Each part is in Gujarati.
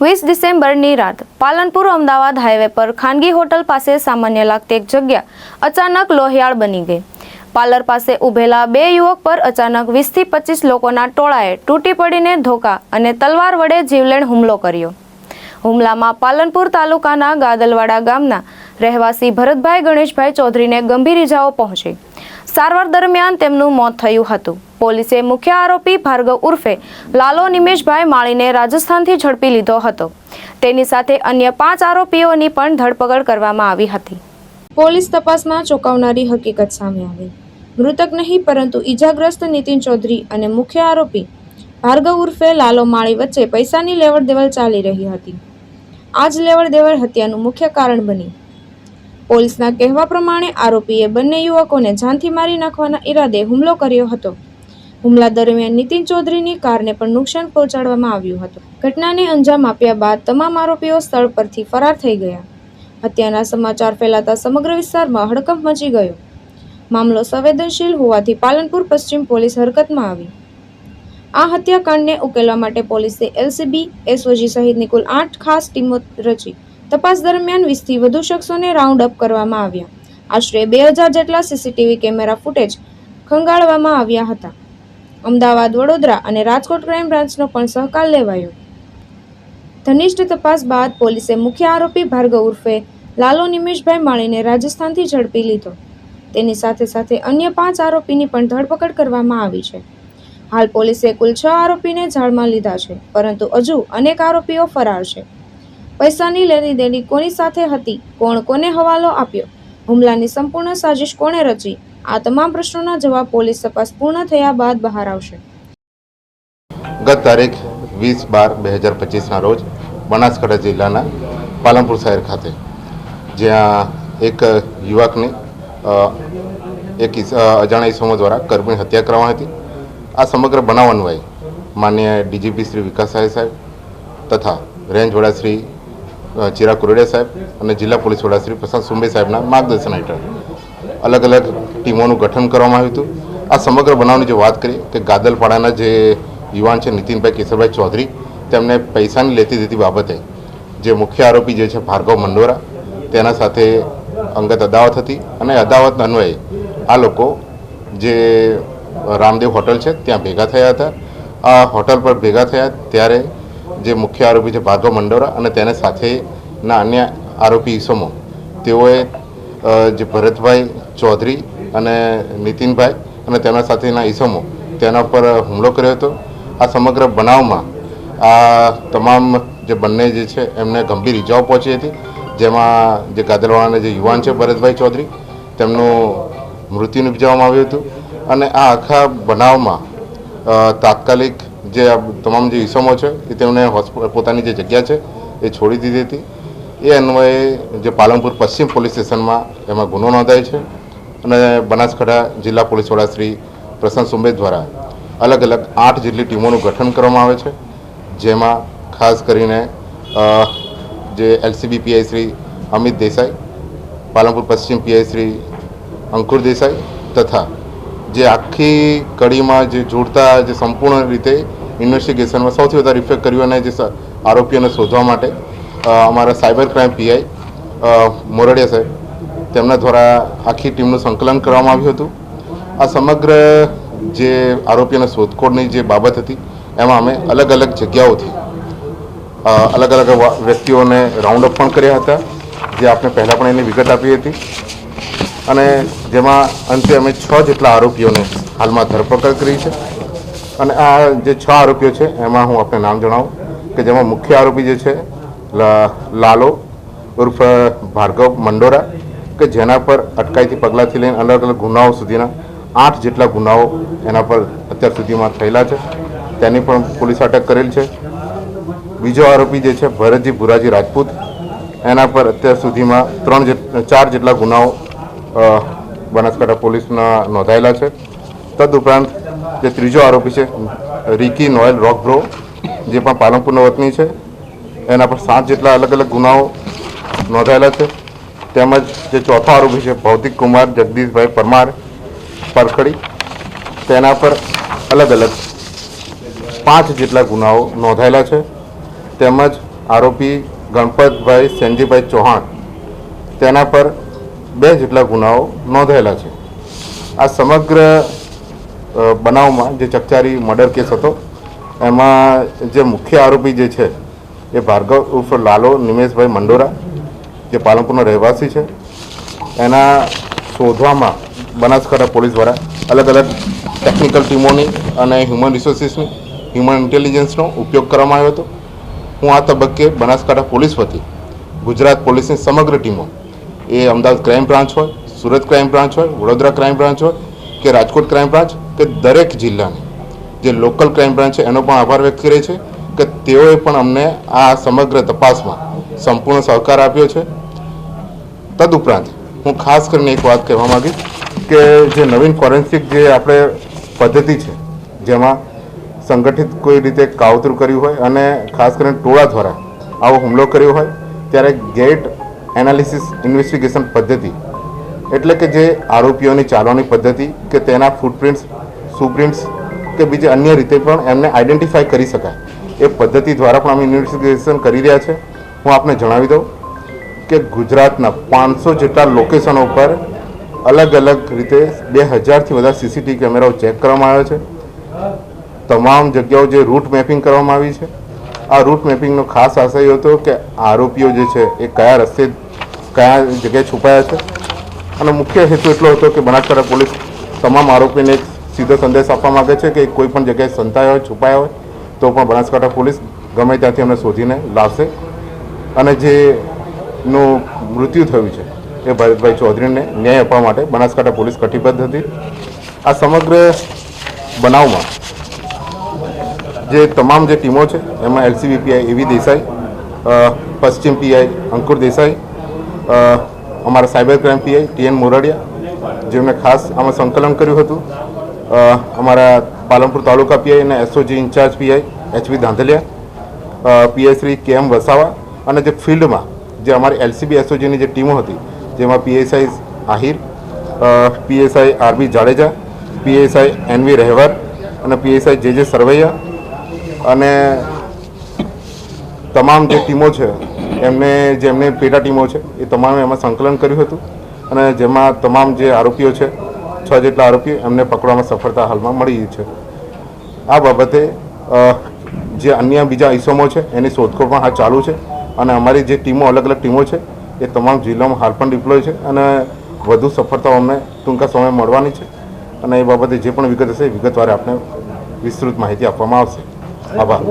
20 ડિસેમ્બરની રાત પાલનપુર અમદાવાદ હાઈવે પર ખાનગી હોટલ પાસે સામાન્ય લાગતી એક જગ્યા અચાનક લોહિયાળ બની ગઈ। પાર્લર પાસે ઊભેલા બે યુવક પર અચાનક 20 થી 25 લોકોના ટોળાએ તૂટી પડીને ધોકા અને તલવાર વડે જીવલેણ હુમલો કર્યો। હુમલામાં પાલનપુર તાલુકાના ગાદલવાડા ગામના રહેવાસી ભરતભાઈ ગણેશભાઈ ચૌધરીને ગંભીર ઇજાઓ પહોંચી। સારવાર દરમિયાન તેમનું મોત થયું હતું। પોલીસે મુખ્ય આરોપી ભાર્ગવ ઉર્ફે લાલો નિમેશભાઈ માળીને રાજસ્થાનથી ઝડપી લીધો હતો। તેની સાથે અન્ય 5 આરોપીઓની પણ ધરપકડ કરવામાં આવી હતી। પોલીસ તપાસમાં ચોંકાવનારી હકીકત સામે આવી। મૃતક નહીં પરંતુ ઈજાગ્રસ્ત નીતિન ચૌધરી અને મુખ્ય આરોપી ભાર્ગવ ઉર્ફે લાલો માળી વચ્ચે પૈસાની લેવડ દેવડ ચાલી રહી હતી। આ જ લેવડ દેવડ હત્યાનું મુખ્ય કારણ બની। પોલીસના કહેવા પ્રમાણે આરોપીએ બંને યુવકોને જાનથી મારી નાખવાના ઈરાદે હુમલો કર્યો હતો। હુમલા દરમિયાન નીતિન ચૌધરીની કારને પણ નુકસાન પહોંચાડવામાં આવ્યું હતું। ઘટનાને અંજામ આપ્યા બાદ તમામ આરોપીઓ સ્થળ પરથી ફરાર થઈ ગયા। હત્યાના સમાચાર ફેલાતા સમગ્ર વિસ્તારમાં હડકંપ મચી ગયો। મામલો સંવેદનશીલ હોવાથી પાલનપુર પશ્ચિમ પોલીસ હરકતમાં આવી। આ હત્યાકાંડને ઉકેલવા માટે પોલીસે એલસીબી, એસઓજી સહિતની કુલ 8 ખાસ ટીમો રચી તપાસ દરમિયાન 20 થી વધુ શખ્સોને રાઉન્ડ અપ કરવામાં આવ્યા। આશરે 2000 જેટલા સીસીટીવી કેમેરા ફૂટેજ ખંગાળવામાં આવ્યા હતા। અમદાવાદ, વડોદરા અને રાજકોટ ક્રાઇમ બ્રાન્ચનો પણ સહકાર લેવાયો। ઘનિષ્ઠ તપાસ બાદ પોલીસે મુખ્ય આરોપી ભાર્ગવ ઉર્ફે લાલો નિમેશભાઈ માળીને રાજસ્થાનથી ઝડપી લીધો। તેની સાથે સાથે અન્ય 5 આરોપીની પણ ધરપકડ કરવામાં આવી છે। હાલ પોલીસે કુલ 6 આરોપીને જાળમાં લીધા છે, પરંતુ હજુ અનેક આરોપીઓ ફરાર છે। પૈસાની લેણી દેણી કોની સાથે હતી, કોણ કોને હવાલો આપ્યો, હુમલાની સંપૂર્ણ સાજિશ કોણે રચી, આ તમામ પ્રશ્નોના જવાબ પોલીસ તપાસ પૂર્ણ થયા બાદ બહાર આવશે। ગત તારીખ 20/12/2025ના રોજ બનાસકાંઠા જિલ્લાના પાલનપુર શહેર ખાતે જ્યાં એક યુવકની એક અજાણ્યા ઈસમો દ્વારા કરપીણ હત્યા કરવામાં હતી। આ સમગ્ર બનાવ અન્વયે માનનીય ડીજીપી શ્રી વિકાસ સાહેબ તથા રેન્જ વડા શ્રી ચિરાગ કુરડિયા સાહેબ અને જિલ્લા પોલીસ વડા શ્રી પ્રશાંત સુંબે સાહેબના માર્ગદર્શન હેઠળ અલગ અલગ ટીમોનું ગઠન કરવામાં આવ્યું હતું। આ સમગ્ર બનાવની જો વાત કરીએ કે ગાદલપાડાના જે યુવાન છે નીતિનભાઈ કેશવભાઈ ચૌધરી, તેમને પૈસાની લેતી દેતી બાબતે જે મુખ્ય આરોપી જે છે ભાર્ગવ મંડોરા, તેના સાથે અંગત અદાવત હતી અને અદાવત અન્વયે આ લોકો જે રામદેવ હોટલ છે ત્યાં ભેગા થયા હતા। આ હોટલ પર ભેગા થયા ત્યારે જે મુખ્ય આરોપી છે ભાર્ગવ મંડોરા અને તેને સાથેના અન્ય આરોપી ઈસમો તેઓએ જે ભરતભાઈ ચૌધરી અને નીતિનભાઈ અને તેના સાથેના ઈસમો તેના પર હુમલો કર્યો હતો। આ સમગ્ર બનાવમાં આ તમામ જે બંને જે છે એમને ગંભીર ઇજાઓ પહોંચી હતી, જેમાં જે ગાદલવાડાના જે યુવાન છે ભરતભાઈ ચૌધરી, તેમનું મૃત્યુ નિપજાવવામાં આવ્યું હતું અને આ આખા બનાવમાં તાત્કાલિક જે તમામ જે ઈસમો છે એ તેમને પોતાની જે જગ્યા છે એ છોડી દીધી હતી। એ અન્વયે જે પાલનપુર પશ્ચિમ પોલીસ સ્ટેશનમાં એમાં ગુનો નોંધાય છે અને બનાસકાંઠા જિલ્લા પોલીસ વડા શ્રી પ્રશાંત સુંબે દ્વારા અલગ અલગ 8 જેટલી ટીમોનું ગઠન કરવામાં આવે છે, જેમાં ખાસ કરીને જે એલસીબી પીઆઈ શ્રી અમિત દેસાઈ, પાલનપુર પશ્ચિમ પીઆઈ શ્રી અંકુર દેસાઈ તથા જે આખી કડીમાં જે જોડતા જે સંપૂર્ણ રીતે ઇન્વેસ્ટિગેશનમાં સૌથી વધારે ઇફેક્ટ કર્યું અને જે આરોપીઓને શોધવા માટે અમારા સાયબર ક્રાઇમ પીઆઈ મોરડિયા સાહેબ, તેમના દ્વારા આખી ટીમનું સંકલન કરવામાં આવ્યું હતું। આ સમગ્ર જે આરોપીઓને શોધખોળની જે બાબત હતી એમાં અમે અલગ અલગ જગ્યાઓથી અલગ અલગ વ્યક્તિઓને રાઉન્ડ અપ પણ કર્યા હતા, જે આપણે પહેલાં પણ એની વિગત આપી હતી અને જેમાં અંતે અમે 6 જેટલા આરોપીઓને હાલમાં ધરપકડ કરી છે। અને આ જે 6 આરોપીઓ છે એમાં હું આપને નામ જણાવું કે જેમાં મુખ્ય આરોપી જે છે લાલો ઉર્ફ ભાર્ગવ મંડોરા, કે જેના પર અટકાયતી પગલાંથી લઈને અલગ અલગ ગુનાઓ સુધીના 8 જેટલા ગુનાઓ એના પર અત્યાર સુધીમાં થયેલા છે, તેની પણ પોલીસ અટક કરેલ છે। બીજો આરોપી જે છે ભરતજી ભુરાજી રાજપૂત, એના પર અત્યાર સુધીમાં 4 જેટલા ગુનાઓ બનાસકાંઠા પોલીસના નોંધાયેલા છે। તદુપરાંત જે ત્રીજો આરોપી છે રિકી નોયલ રોકબ્રો, જે પણ પાલનપુરના વતની છે, એના પર 7 જેટલા અલગ અલગ ગુનાઓ નોંધાયેલા છે। તેમજ જે ચોથો આરોપી છે ભૌતિક કુમાર જગદીશભાઈ પરમાર પરખડી, તેના પર અલગ અલગ 5 જેટલા ગુનાઓ નોંધાયેલા છે। તેમજ આરોપી ગણપતભાઈ સેનજીભાઈ ચૌહાણ તેના પર 2 જેટલા ગુનાઓ નોંધાયેલા છે. આ સમગ્ર બનાવમાં જે ચકચારી મર્ડર કેસ હતો એમાં જે મુખ્ય આરોપી જે છે એ ભાર્ગવ ઉર્ફ લાલો નિમેશભાઈ મંડોરા, જે પાલનપુરનો રહેવાસી છે. એના શોધવામાં બનાસકાંઠા પોલીસ દ્વારા અલગ અલગ ટેકનિકલ ટીમોની અને હ્યુમન રિસોર્સિસની, હ્યુમન ઇન્ટેલિજન્સનો ઉપયોગ કરવામાં આવ્યો હતો. હું આ તબક્કે બનાસકાંઠા પોલીસ વતી ગુજરાત પોલીસની સમગ્ર ટીમો, એ અમદાવાદ ક્રાઇમ બ્રાન્ચ હોય, સુરત ક્રાઇમ બ્રાન્ચ હોય, વડોદરા ક્રાઇમ બ્રાન્ચ હોય કે રાજકોટ ક્રાઇમ બ્રાન્ચ કે દરેક જિલ્લાની જે લોકલ ક્રાઇમ બ્રાન્ચ છે એનો પણ આભાર વ્યક્ત કરે છે કે તેઓએ પણ અમને આ સમગ્ર તપાસમાં સંપૂર્ણ સહકાર આપ્યો છે. તદુપરાંત હું ખાસ કરીને એક વાત કહેવા માગીશ કે જે નવીન ફોરેન્સિક જે આપણે પદ્ધતિ છે, જેમાં સંગઠિત કોઈ રીતે કાવતરું કર્યું હોય અને ખાસ કરીને ટોળા દ્વારા આવો હુમલો કર્યો હોય, ત્યારે ગેટ એનાલિસિસ ઇન્વેસ્ટિગેશન પદ્ધતિ, એટલે કે જે આરોપીઓની ચાલવાની પદ્ધતિ કે તેના ફૂટપ્રિન્ટ્સ, સુપ્રિન્ટ્સ કે બીજી અન્ય રીતે પણ એમને આઈડેન્ટિફાઈ કરી શકાય, એ પદ્ધતિ દ્વારા પણ અમે ઇન્વેસ્ટિગેશન કરી રહ્યા છે. હું આપને જણાવી દઉં કે ગુજરાતના 500 જેટલા લોકેશનો પર અલગ અલગ રીતે 2000થી વધારે સીસીટીવી કેમેરાઓ ચેક કરવામાં આવ્યા છે. તમામ જગ્યાઓ જે રૂટ મેપિંગ કરવામાં આવી છે, આ રૂટ મેપિંગનો ખાસ આશય હતો કે આરોપીઓ જે છે એ કયા રસ્તે કયા જગ્યાએ છુપાયા છે. અને મુખ્ય હેતુ એટલો હતો કે બનાસકાંઠા પોલીસ તમામ આરોપીને એક સીધો સંદેશ આપવા માગે છે કે કોઈ પણ જગ્યાએ સંતાયા હોય, છુપાયા હોય તો પણ બનાસકાંઠા પોલીસ ગમે ત્યાંથી અમને શોધીને લાવશે. અને જેનું મૃત્યુ થયું છે એ ભરતભાઈ ચૌધરીને ન્યાય આપવા માટે બનાસકાંઠા પોલીસ કટિબદ્ધ હતી. આ સમગ્ર બનાવમાં જે તમામ જે ટીમો છે એમાં એલસીબી પીઆઈ એવી દેસાઈ, પશ્ચિમ પીઆઈ અંકુર દેસાઈ, અમારા સાયબર ક્રાઇમ પીઆઈ ટીએન મોરડિયા, જેમણે ખાસ આમાં સંકલન કર્યું હતું, અમારા પાલનપુર તાલુકા પીઆઈ અને SOG in charge PI HV Dhandhaliya, PI Shri KM Vasava, અને જે ફિલ્ડમાં જે અમારી એલસીબી એસઓજીની જે ટીમો હતી જેમાં PSI Ahir, PSI R B Jadeja, PSI N V Rahevar અને પીએસઆઈ જે સરવૈયા અને તમામ જે ટીમો છે જેમને પેટા ટીમો છે એ તમામે એમાં સંકલન કર્યું હતું. અને જેમાં તમામ જે આરોપીઓ છે 6 જેટલા આરોપીઓ એમને પકડવામાં સફળતા હાલમાં મળી છે. આ બાબતે જે અન્ય બીજા ઇસમો છે એની શોધખોળ પણ હાલ ચાલુ છે અને અમારી જે ટીમો અલગ અલગ ટીમો છે એ તમામ જિલ્લામાં હાલ પણ ડિપ્લોય છે અને વધુ સફળતાઓ અમને ટૂંકા સમયે મળવાની છે. અને એ બાબતે જે પણ વિગત હશે વિગતવાર આપણે વિસ્તૃત માહિતી આપવામાં આવશે. આભાર.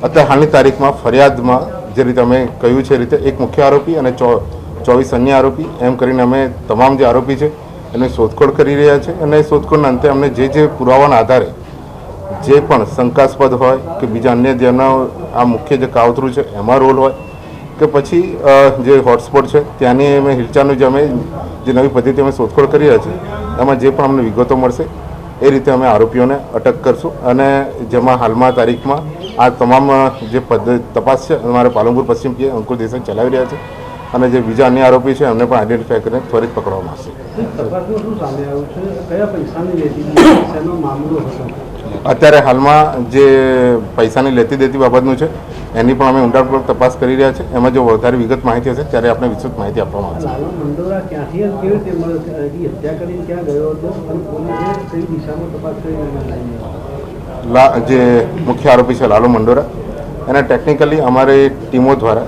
અત્યારે હાલની તારીખમાં ફરિયાદમાં જે રીતે અમે કહ્યું છે એ રીતે એક મુખ્ય આરોપી અને 24 અન્ય આરોપી એમ કરીને અમે તમામ જે આરોપી છે એની શોધખોળ કરી રહ્યા છે. અને શોધખોળના અંતે અમને જે પુરાવાના આધારે જે પણ શંકાસ્પદ હોય કે બીજા અન્ય જેમના આ મુખ્ય જે કાવતરું છે એમાં રોલ હોય કે પછી જે હોટસ્પોટ છે ત્યાંની અમે હિલચાલનું જે નવી પદ્ધતિ અમે શોધખોળ કરી રહ્યા છીએ એમાં જે પણ અમને વિગતો મળશે એ રીતે અમે આરોપીઓને અટક કરશું. અને જેમાં હાલમાં તારીખમાં આ તમામ જે તપાસ છે અમારા પાલનપુર પશ્ચિમ પીએ અંકુર દેસાઈ ચલાવી રહ્યા છે અને જે બીજા અન્ય આરોપી છે એમને પણ આઈડેન્ટિફાઈ કરીને ત્વરિત પકડવામાં આવશે. અત્યારે હાલમાં જે પૈસાની લેતી દેતી બાબતનું છે એની પણ અમે ઊંડાણપૂર્વક તપાસ કરી રહ્યા છે. એમાં જો વધારે વિગત માહિતી હશે ત્યારે આપણે વિસ્તૃત માહિતી આપવામાં આવશે. જે મુખ્ય આરોપી છે લાલો મંડોરા, એને ટેકનિકલી અમારી ટીમો દ્વારા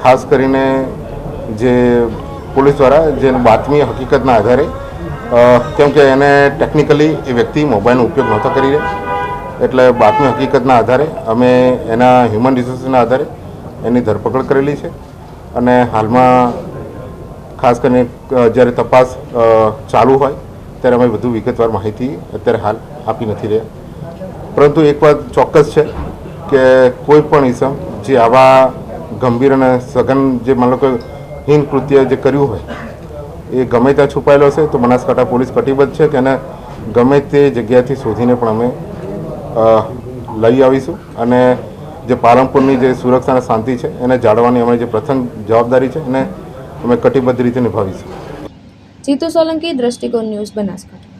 ખાસ કરીને જે પોલીસ દ્વારા જે બાતમી હકીકતના આધારે, કેમ કે એને ટેકનિકલી એ વ્યક્તિ મોબાઈલનો ઉપયોગ નહોતો કરી રહ્યા, એટલે બાતમી હકીકતના આધારે અમે એના હ્યુમન રિસોર્સના આધારે એની ધરપકડ કરેલી છે. અને હાલમાં ખાસ કરીને જ્યારે તપાસ ચાલુ હોય ત્યારે અમે વધુ વિગતવાર માહિતી અત્યારે હાલ આપી નથી રહ્યા. પરંતુ એક વાત ચોક્કસ છે કે કોઈ પણ ઇસમ જે આવા ગંભીર અને સઘન જે માનો કે હીન કૃત્ય જે કર્યું હોય એ ગમે ત્યાં છુપાયેલો હશે તો બનાસકાંઠા પોલીસ કટિબદ્ધ છે કે એને ગમે તે જગ્યાથી શોધીને પણ અમે લઈ આવીશું. અને જે પાલનપુરની જે સુરક્ષા અને શાંતિ છે એને જાળવવાની અમારી જે પ્રથમ જવાબદારી છે એને અમે કટિબદ્ધ રીતે નિભાવીશું. જીતુ સોલંકી, દ્રષ્ટિકોણ ન્યૂઝ, બનાસકાંઠા.